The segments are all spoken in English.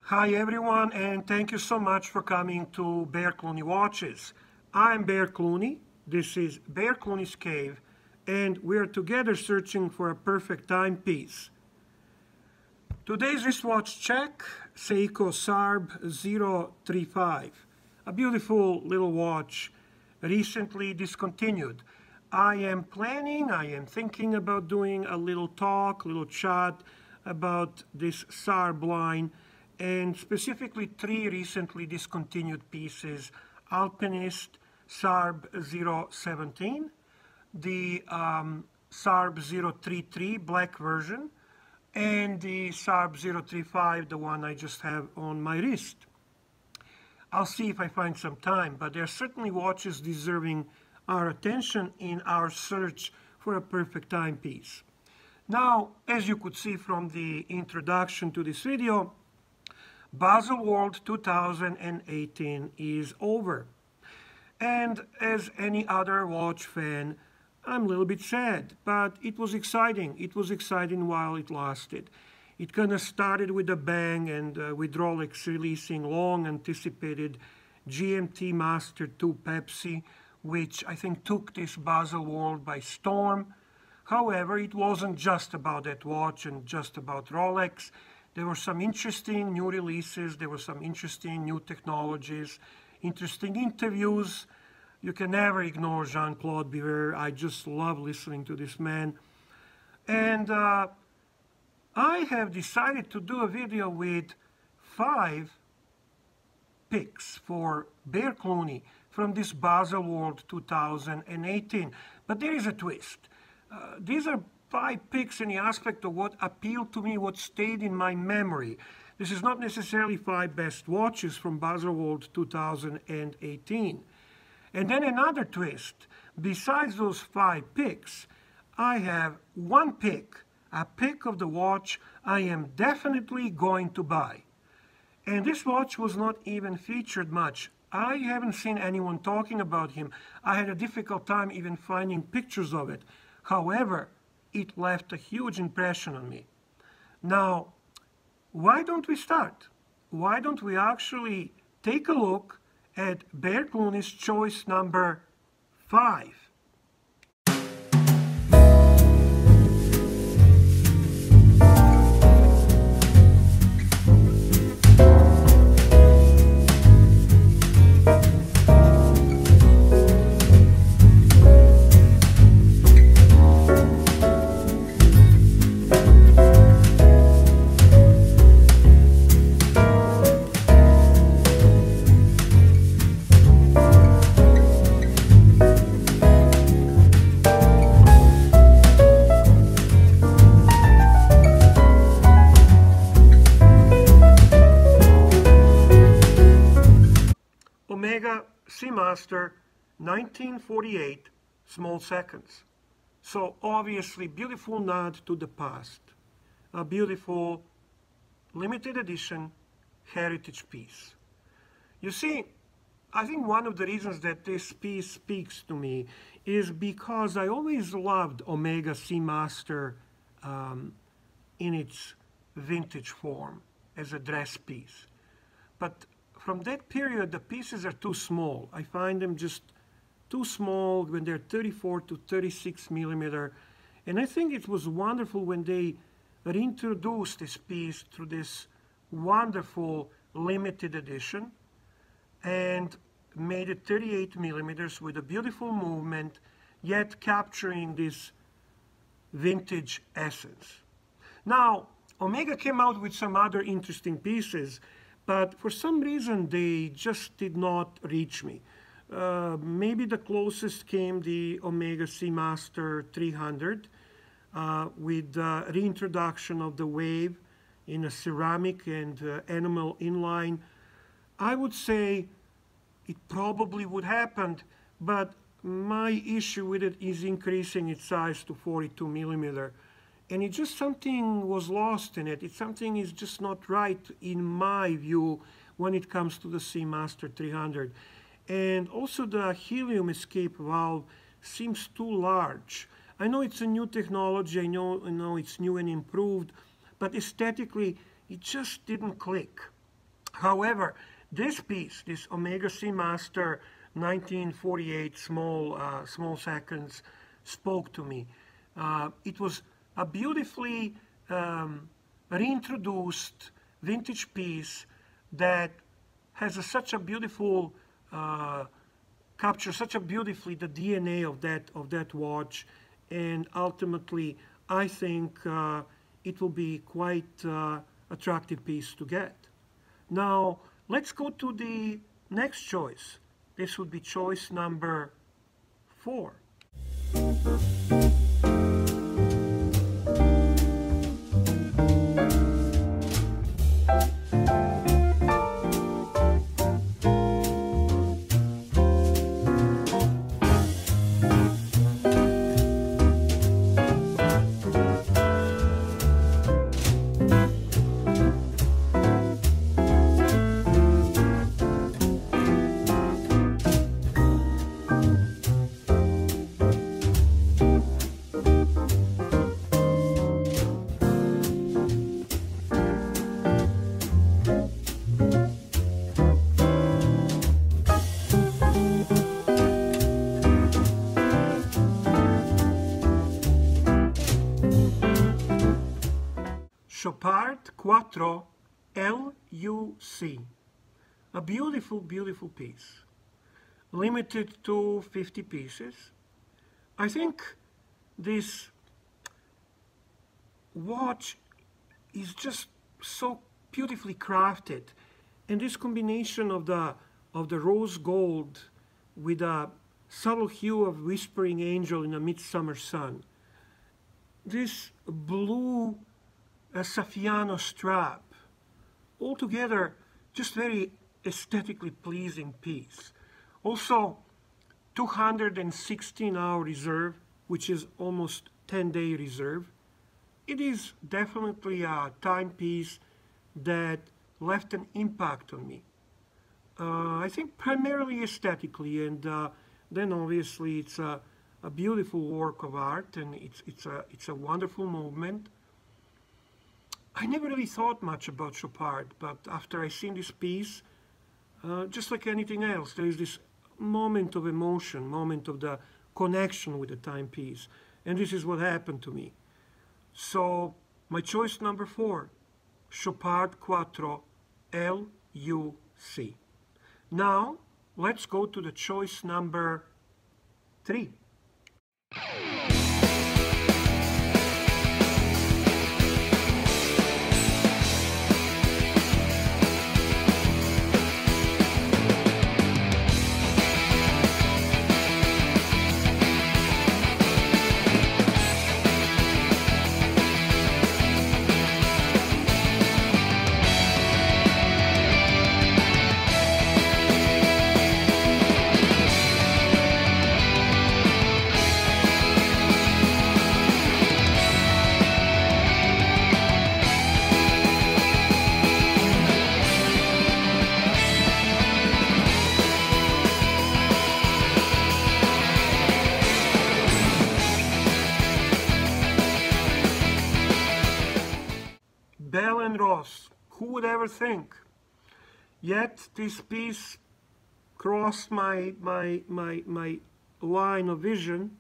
Hi everyone, and thank you so much for coming to Bear Clooney Watches. I'm Bear Clooney, this is Bear Clooney's Cave, and we're together searching for a perfect timepiece. Today's wristwatch check, Seiko Sarb 035, a beautiful little watch, recently discontinued. I am thinking about doing a little talk, little chat about this Sarb line, and specifically three recently discontinued pieces: Alpinist Sarb 017, the Sarb 033 black version, and the Sarb 035, the one I just have on my wrist. I'll see if I find some time, but there are certainly watches deserving our attention in our search for a perfect timepiece. Now, as you could see from the introduction to this video, Baselworld 2018 is over. And as any other watch fan, I'm a little bit sad, but it was exciting. It was exciting while it lasted. It kind of started with a bang, and with Rolex releasing long-anticipated GMT-Master 2 Pepsi, which I think took this Baselworld by storm. However, it wasn't just about that watch and just about Rolex. There were some interesting new releases, there were some interesting new technologies, interesting interviews. You can never ignore Jean-Claude Biver. I just love listening to this man. And I have decided to do a video with 5 picks for Bear Clooney from this Baselworld 2018. But there is a twist. These are 5 picks in the aspect of what appealed to me, what stayed in my memory. This is not necessarily 5 best watches from Baselworld 2018. And then another twist. Besides those 5 picks, I have one pick, a pick of the watch I am definitely going to buy. And this watch was not even featured much. I haven't seen anyone talking about him. I had a difficult time even finding pictures of it. However, it left a huge impression on me. Now, why don't we start? Why don't we actually take a look at Bear Clooney's choice number 5? Seamaster 1948 small seconds. So obviously beautiful nod to the past. A beautiful limited edition heritage piece. You see, I think one of the reasons that this piece speaks to me is because I always loved Omega Seamaster in its vintage form as a dress piece. But from that period, the pieces are too small. I find them just too small when they're 34 to 36 millimeter. And I think it was wonderful when they reintroduced this piece through this wonderful limited edition and made it 38 millimeters with a beautiful movement, yet capturing this vintage essence. Now, Omega came out with some other interesting pieces, but for some reason, they just did not reach me. Maybe the closest came the Omega Seamaster 300 with the reintroduction of the wave in a ceramic and enamel inline. I would say it probably would happen, but my issue with it is increasing its size to 42 millimeter. And it just something was lost in it. Something is just not right in my view when it comes to the Seamaster 300. And also the helium escape valve seems too large. I know it's a new technology, I know it's new and improved, but aesthetically it just didn't click. However, this piece, this Omega Seamaster 1948 small seconds, spoke to me. It was a beautifully reintroduced vintage piece that has such a beautiful captures such a beautifully the DNA of that watch, and ultimately I think it will be quite attractive piece to get. Now let's go to the next choice. This would be choice number 4. Chopard Quattro L.U.C. A beautiful, beautiful piece. Limited to 50 pieces. I think this watch is just so beautifully crafted, and this combination of the rose gold with a subtle hue of whispering angel in a midsummer sun, this blue Saffiano strap, altogether just very aesthetically pleasing piece. Also 216-hour reserve, which is almost 10-day reserve. It is definitely a timepiece that left an impact on me. I think primarily aesthetically, and then obviously it's a beautiful work of art, and it's a wonderful movement. I never really thought much about Chopard, but after I seen this piece, just like anything else, there is this moment of emotion, moment of the connection with the timepiece, and this is what happened to me. So my choice number 4, Chopard Quattro L.U.C. Now let's go to the choice number 3. Who would ever think? Yet this piece crossed my line of vision,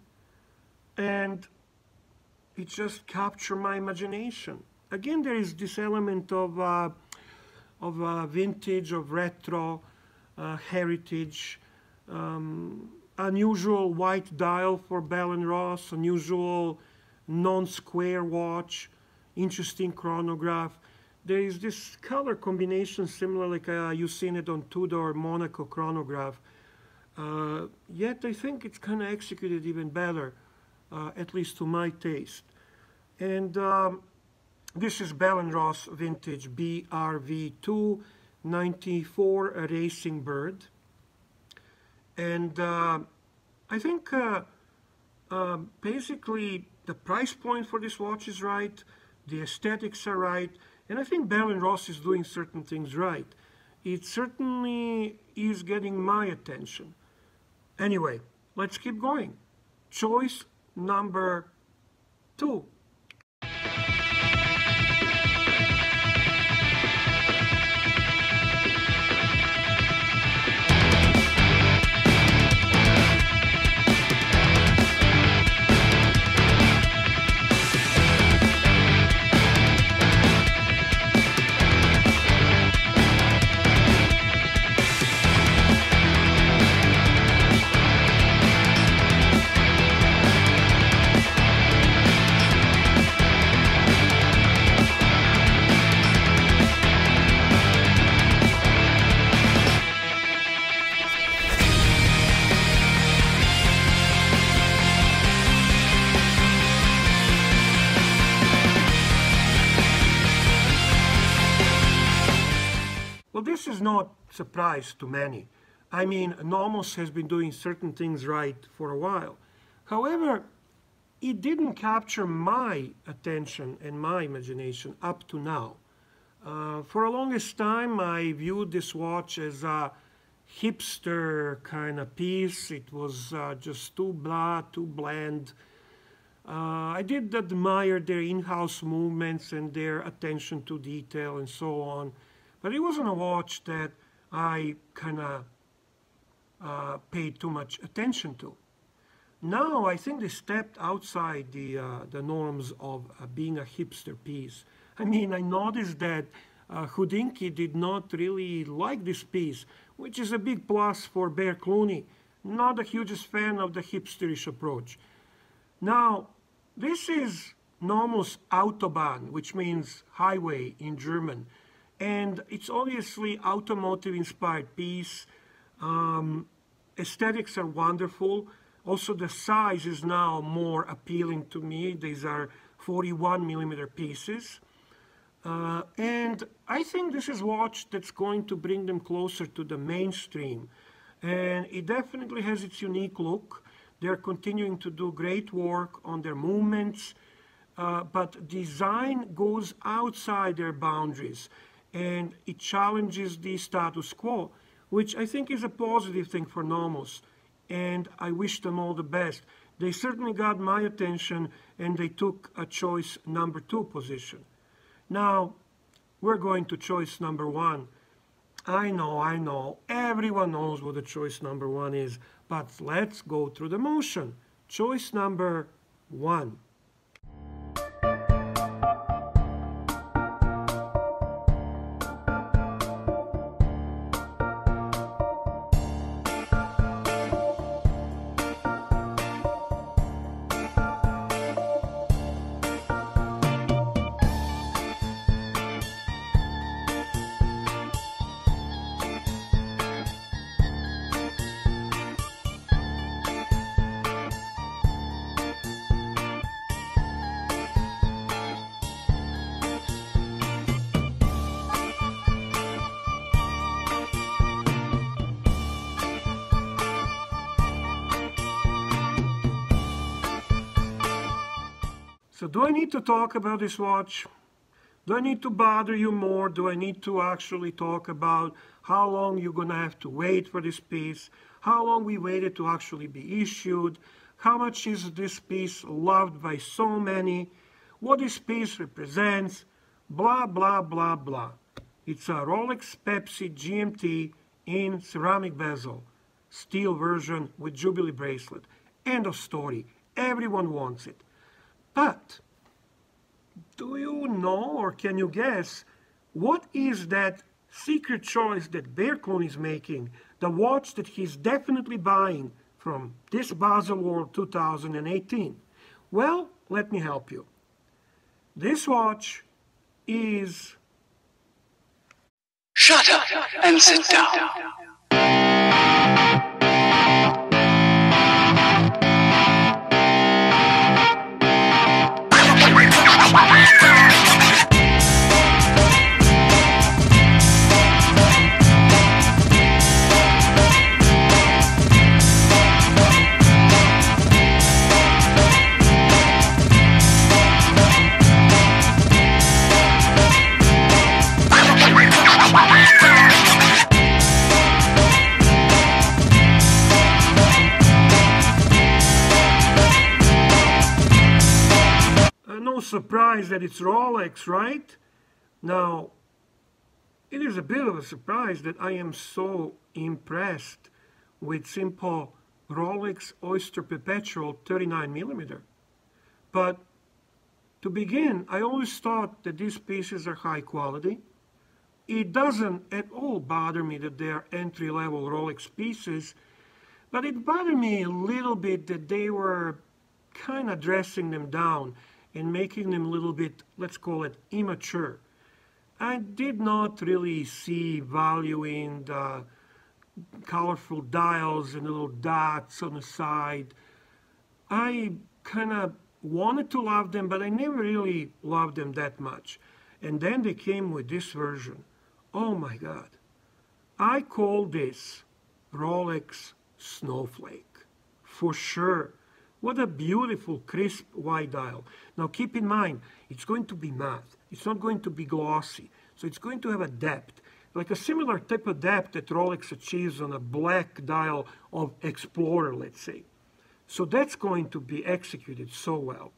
and it just captured my imagination. Again, there is this element of vintage, of retro, heritage, unusual white dial for Bell & Ross, unusual non-square watch, interesting chronograph. There is this color combination similar like you've seen it on Tudor Monaco chronograph. Yet I think it's kind of executed even better, at least to my taste. And this is Bell & Ross Vintage BRV2 94 Racing Bird. And I think basically the price point for this watch is right, the aesthetics are right, and I think Bell & Ross is doing certain things right. It certainly is getting my attention. Anyway, let's keep going. Choice number 2. this is not a surprise to many. I mean, Nomos has been doing certain things right for a while. However, it didn't capture my attention and my imagination up to now. For the longest time, I viewed this watch as a hipster kind of piece. It was just too blah, too bland. I did admire their in-house movements and their attention to detail and so on, but it wasn't a watch that I kind of paid too much attention to. Now I think they stepped outside the norms of being a hipster piece. I mean, I noticed that Houdinki did not really like this piece, which is a big plus for Bear Clooney. Not the hugest fan of the hipsterish approach. Now, this is Nomos Autobahn, which means highway in German. And it's obviously automotive-inspired piece. Aesthetics are wonderful. Also, the size is now more appealing to me. These are 41mm pieces. And I think this is a watch that's going to bring them closer to the mainstream. And it definitely has its unique look. They're continuing to do great work on their movements, but design goes outside their boundaries, and it challenges the status quo, which I think is a positive thing for Nomos, and I wish them all the best. They certainly got my attention, and they took a choice number 2 position. Now, we're going to choice number 1. I know, everyone knows what the choice number 1 is, but let's go through the motion. Choice number 1. So do I need to talk about this watch? Do I need to bother you more? Do I need to actually talk about how long you're going to have to wait for this piece? How long we waited to actually be issued? How much is this piece loved by so many? What this piece represents? Blah, blah, blah, blah. It's a Rolex Pepsi GMT in ceramic bezel. Steel version with Jubilee bracelet. End of story. Everyone wants it. But, do you know or can you guess what is that secret choice that Bear Clooney is making, the watch that he's definitely buying from this Baselworld 2018? Well, let me help you. This watch is... Shut up and sit down. No surprise that it's Rolex, right? Now, it is a bit of a surprise that I am so impressed with simple Rolex Oyster Perpetual 39mm. But to begin, I always thought that these pieces are high quality. It doesn't at all bother me that they are entry-level Rolex pieces, but it bothered me a little bit that they were kind of dressing them down and making them a little bit, let's call it, immature. I did not really see value in the colorful dials and little dots on the side. I kind of wanted to love them, but I never really loved them that much. And then they came with this version. Oh my God. I call this Rolex Snowflake, for sure. What a beautiful, crisp white dial. Now keep in mind, it's going to be matte. It's not going to be glossy. So it's going to have a depth, like a similar type of depth that Rolex achieves on a black dial of Explorer, let's say. So that's going to be executed so well.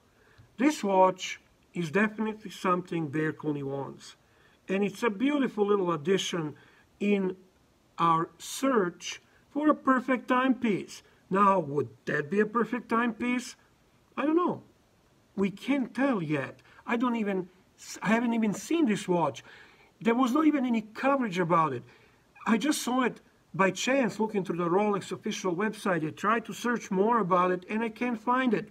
This watch is definitely something Bear Clooney wants. And it's a beautiful little addition in our search for a perfect timepiece. Now, would that be a perfect timepiece? I don't know. We can't tell yet. I haven't even seen this watch. There was not even any coverage about it. I just saw it by chance looking through the Rolex official website. I tried to search more about it and I can't find it.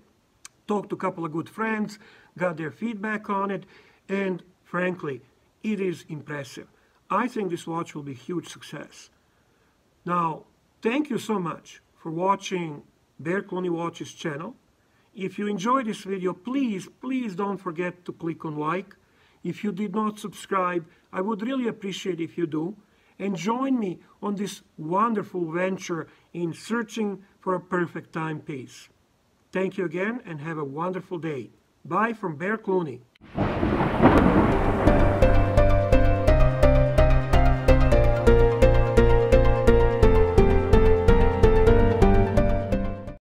Talked to a couple of good friends, got their feedback on it, and frankly, it is impressive. I think this watch will be a huge success. Now, thank you so much for watching Bear Clooney Watches channel. If you enjoyed this video, please don't forget to click on like. If you did not subscribe, I would really appreciate if you do. And join me on this wonderful venture in searching for a perfect timepiece. Thank you again and have a wonderful day. Bye from Bear Clooney.